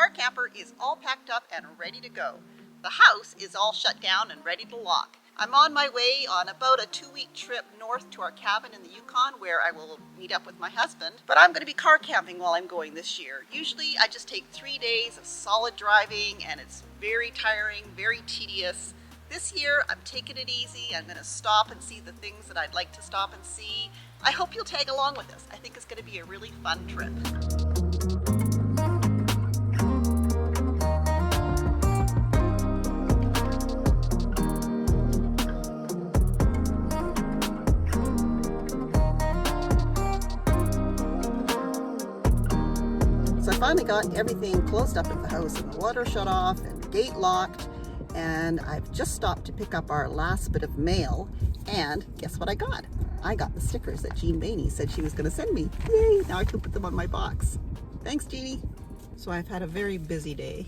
car camper is all packed up and ready to go. The house is all shut down and ready to lock. I'm on my way on about a 2-week trip north to our cabin in the Yukon where I will meet up with my husband. But I'm going to be car camping while I'm going this year. Usually I just take 3 days of solid driving and it's very tiring, very tedious. This year I'm taking it easy. I'm going to stop and see the things that I'd like to stop and see. I hope you'll tag along with us. I think it's going to be a really fun trip. So I finally got everything closed up at the house and the water shut off and the gate locked, and I've just stopped to pick up our last bit of mail, and guess what I got? I got the stickers that Jean Bainey said she was going to send me. Yay! Now I can put them on my box. Thanks, Jeannie. So I've had a very busy day.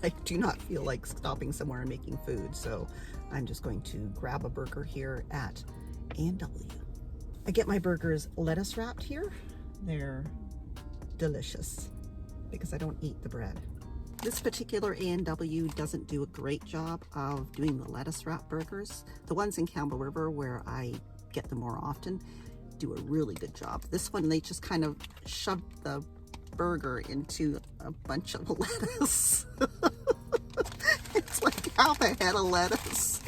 I do not feel like stopping somewhere and making food, so I'm just going to grab a burger here at A&W. I get my burgers lettuce wrapped here. They're delicious because I don't eat the bread. This particular A&W doesn't do a great job of doing the lettuce wrap burgers. The ones in Campbell River where I get them more often do a really good job. This one, they just kind of shoved the burger into a bunch of lettuce. It's like half a head of lettuce.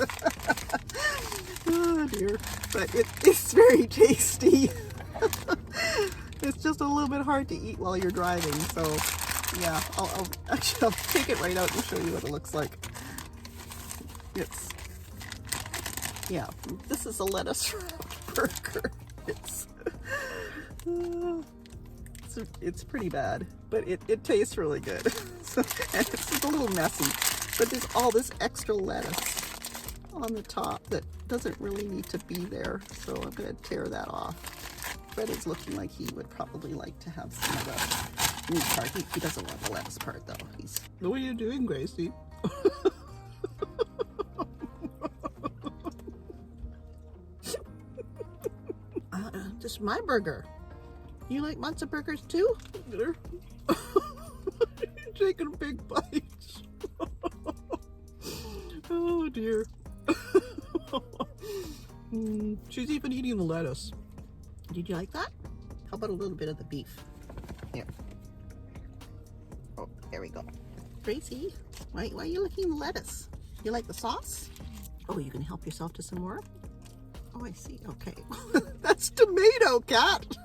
Oh dear, but it's very tasty. It's just a little bit hard to eat while you're driving, so yeah, I'll take it right out and show you what it looks like. Yeah, this is a lettuce wrapped burger. It's pretty bad, but it tastes really good. So, and it's just a little messy, but there's all this extra lettuce on the top that doesn't really need to be there, so I'm going to tear that off. Fred is looking like he would probably like to have some of the meat part. He doesn't want the lettuce part though. What are you doing, Gracie? This is my burger. You like matzo burgers too? You're taking big bites. Oh dear. She's even eating the lettuce. Did you like that? How about a little bit of the beef? Here. Oh, there we go. Gracie, why are you licking the lettuce? You like the sauce? Oh, you can help yourself to some more? Oh, I see. Okay. That's tomato, Cat.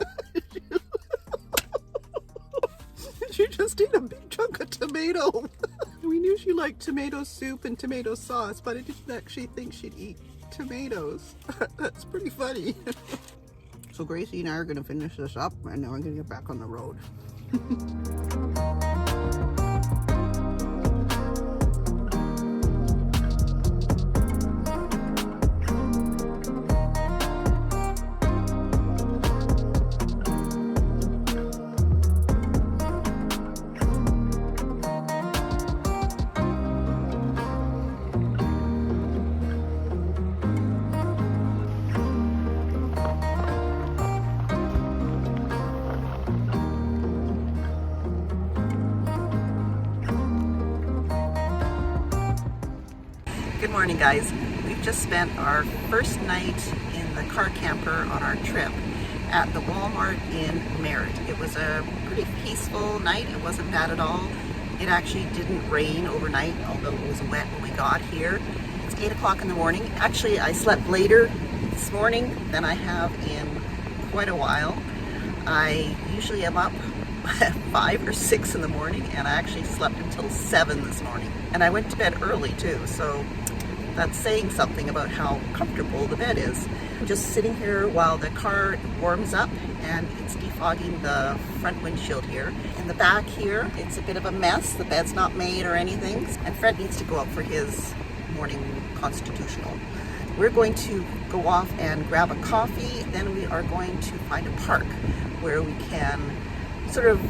She just ate a big chunk of tomato. We knew she liked tomato soup and tomato sauce, but I didn't actually think she'd eat tomatoes. That's pretty funny. So Gracie and I are going to finish this up, and then we're going to get back on the road. Good morning, guys. We've just spent our first night in the car camper on our trip at the Walmart in Merritt. It was a pretty peaceful night. It wasn't bad at all. It actually didn't rain overnight, although it was wet when we got here. It's 8 o'clock in the morning. Actually, I slept later this morning than I have in quite a while. I usually am up at 5 or 6 in the morning, and I actually slept until 7 this morning. And I went to bed early too, so that's saying something about how comfortable the bed is. I'm just sitting here while the car warms up and it's defogging the front windshield here. In the back here, it's a bit of a mess. The bed's not made or anything, and Fred needs to go out for his morning constitutional. We're going to go off and grab a coffee, then we are going to find a park where we can sort of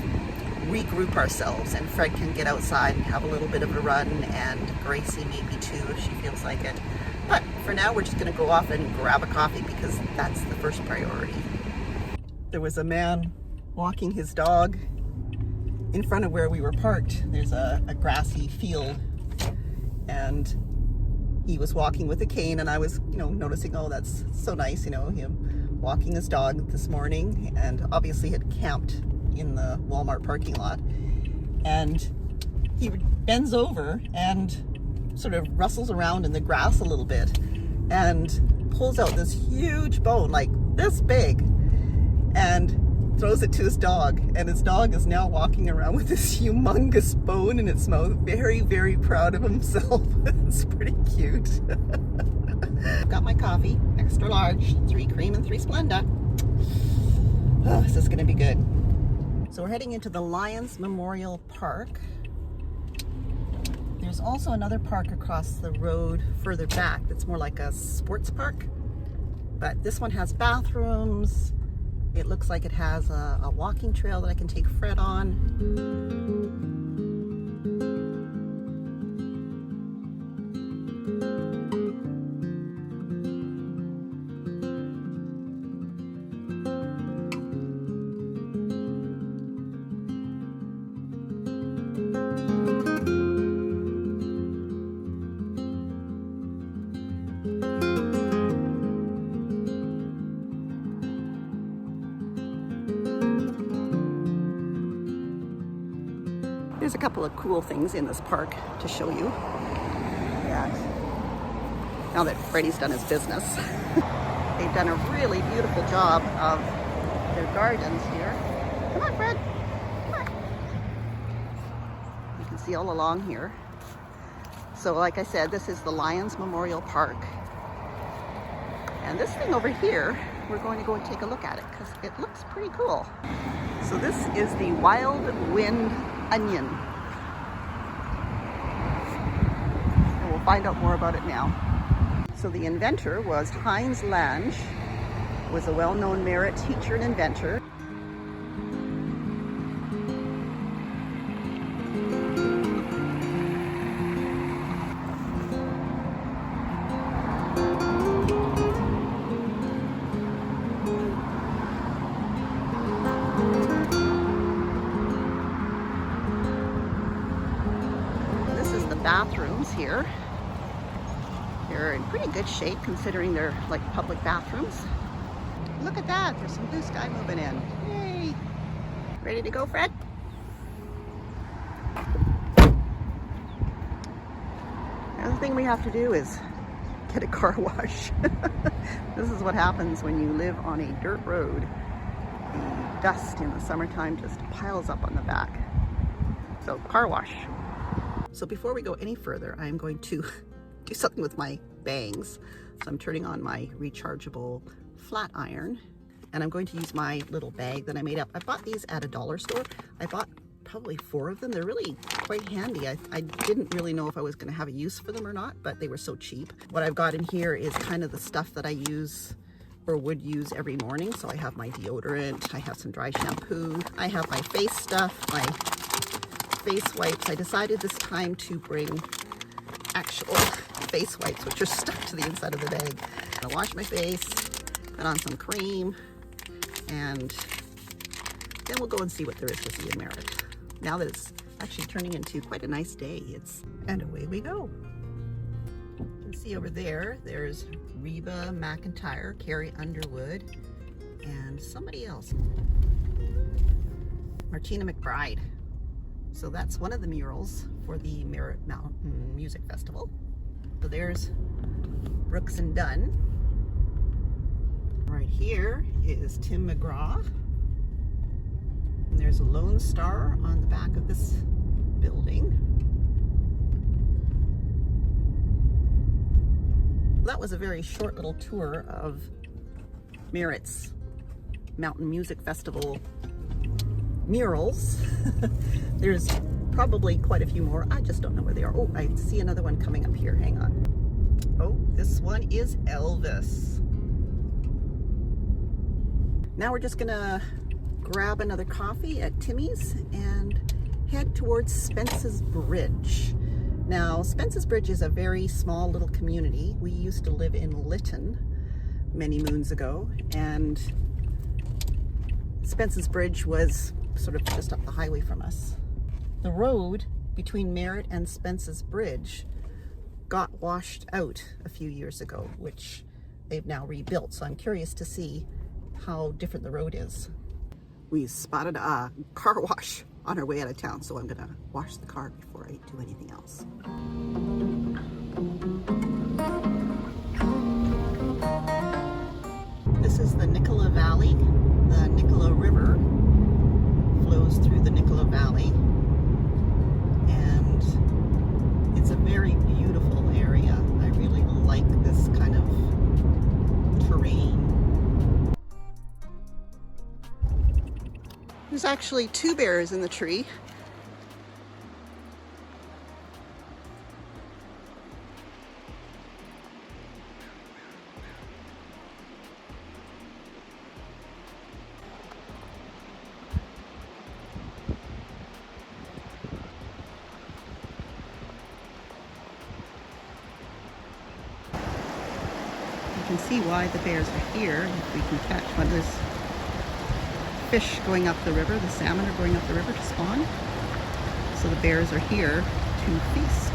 regroup ourselves, and Fred can get outside and have a little bit of a run, and Gracie maybe too if she feels like it. But for now, we're just going to go off and grab a coffee because that's the first priority. There was a man walking his dog in front of where we were parked, there's a grassy field, and he was walking with a cane, and I was, noticing, oh, that's so nice, him walking his dog this morning, and obviously had camped in the Walmart parking lot. And he bends over and sort of rustles around in the grass a little bit and pulls out this huge bone, like this big, and throws it to his dog, and his dog is now walking around with this humongous bone in its mouth, very, very proud of himself. It's pretty cute. Got my coffee, extra large, 3 cream and 3 Splenda. Oh, this is gonna be good. So we're heading into the Lions Memorial Park. There's also another park across the road further back that's more like a sports park, but this one has bathrooms. It looks like it has a walking trail that I can take Fred on. There's a couple of cool things in this park to show you. Now that Freddie's done his business, they've done a really beautiful job of their gardens here. Come on, Fred. Come on. You can see all along here. So like I said, this is the Lions Memorial Park. And this thing over here, we're going to go and take a look at it because it looks pretty cool. So this is the wild wind onion. And we'll find out more about it now. So the inventor was Heinz Lange, was a well-known merit teacher and inventor. Bathrooms here. They're in pretty good shape considering they're like public bathrooms. Look at that, there's some blue sky moving in. Yay! Ready to go, Fred? The other thing we have to do is get a car wash. This is what happens when you live on a dirt road. The dust in the summertime just piles up on the back. So, car wash. So before we go any further, I'm going to do something with my bangs. So I'm turning on my rechargeable flat iron, and I'm going to use my little bag that I made up. I bought these at a dollar store. I bought probably 4 of them. They're really quite handy. I didn't really know if I was going to have a use for them or not, but they were so cheap. What I've got in here is kind of the stuff that I use or would use every morning. So I have my deodorant, I have some dry shampoo, I have my face stuff, my face wipes. I decided this time to bring actual face wipes, which are stuck to the inside of the bag. I'll wash my face, put on some cream, and then we'll go and see what there is to see in Merritt. Now that it's actually turning into quite a nice day, and away we go. You can see over there, there's Reba McIntyre, Carrie Underwood, and somebody else. Martina McBride. So that's one of the murals for the Merritt Mountain Music Festival. So there's Brooks and Dunn. Right here is Tim McGraw. And there's a Lone Star on the back of this building. That was a very short little tour of Merritt's Mountain Music Festival murals. There's probably quite a few more. I just don't know where they are. Oh, I see another one coming up here. Hang on. Oh, this one is Elvis. Now we're just gonna grab another coffee at Timmy's and head towards Spence's Bridge. Now, Spence's Bridge is a very small little community. We used to live in Lytton many moons ago, and Spence's Bridge was sort of just up the highway from us. The road between Merritt and Spence's Bridge got washed out a few years ago, which they've now rebuilt. So I'm curious to see how different the road is. We spotted a car wash on our way out of town, so I'm gonna wash the car before I do anything else. This is the Nicola Valley. The Nicola River flows through the Nicola Valley, and it's a very beautiful area. I really like this kind of terrain. There's actually 2 bears in the tree. You can see why the bears are here. If we can catch one of those fish going up the river, the salmon are going up the river to spawn. So the bears are here to feast.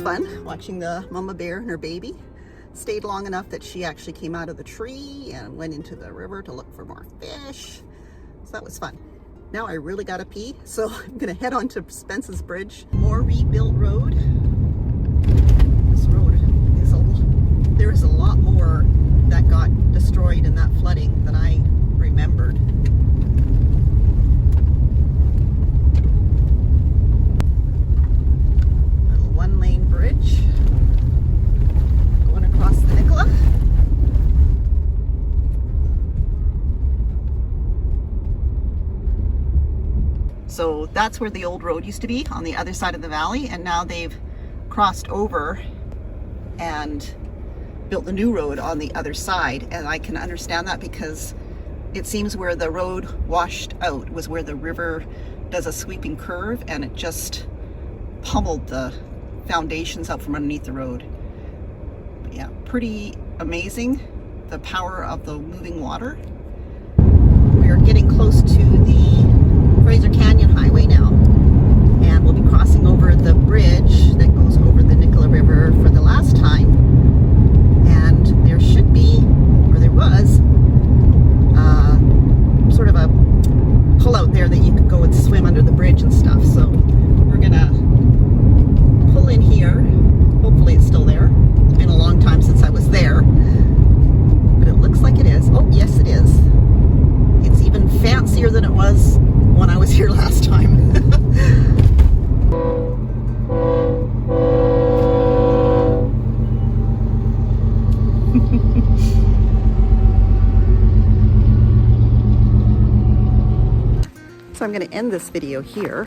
was fun watching the mama bear and her baby. Stayed long enough that she actually came out of the tree and went into the river to look for more fish. So that was fun. Now I really gotta pee, so I'm gonna head on to Spence's Bridge. More rebuilt road. This road is there's a lot more that got destroyed in that flooding than I remembered. Little one-lane bridge going across the Nicola. So that's where the old road used to be, on the other side of the valley, and now they've crossed over and built the new road on the other side. And I can understand that because it seems where the road washed out was where the river does a sweeping curve, and it just pummeled the foundations out from underneath the road. But yeah, pretty amazing, the power of the moving water. We are getting close to the Fraser Canyon Highway now, and we'll be crossing over the bridge that goes over the Nicola River for the last time. And there should be, or there was, sort of a pull out there that you could go and swim under the bridge and stuff. So we're gonna pull in here. Hopefully it's still there. It's been a long time since I was there, but it looks like it is. Oh, yes it is. It's even fancier than it was when I was here last time. So I'm going to end this video here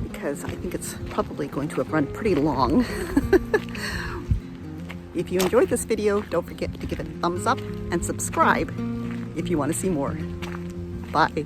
because I think it's probably going to have run pretty long. If you enjoyed this video, don't forget to give it a thumbs up and subscribe if you want to see more. Bye.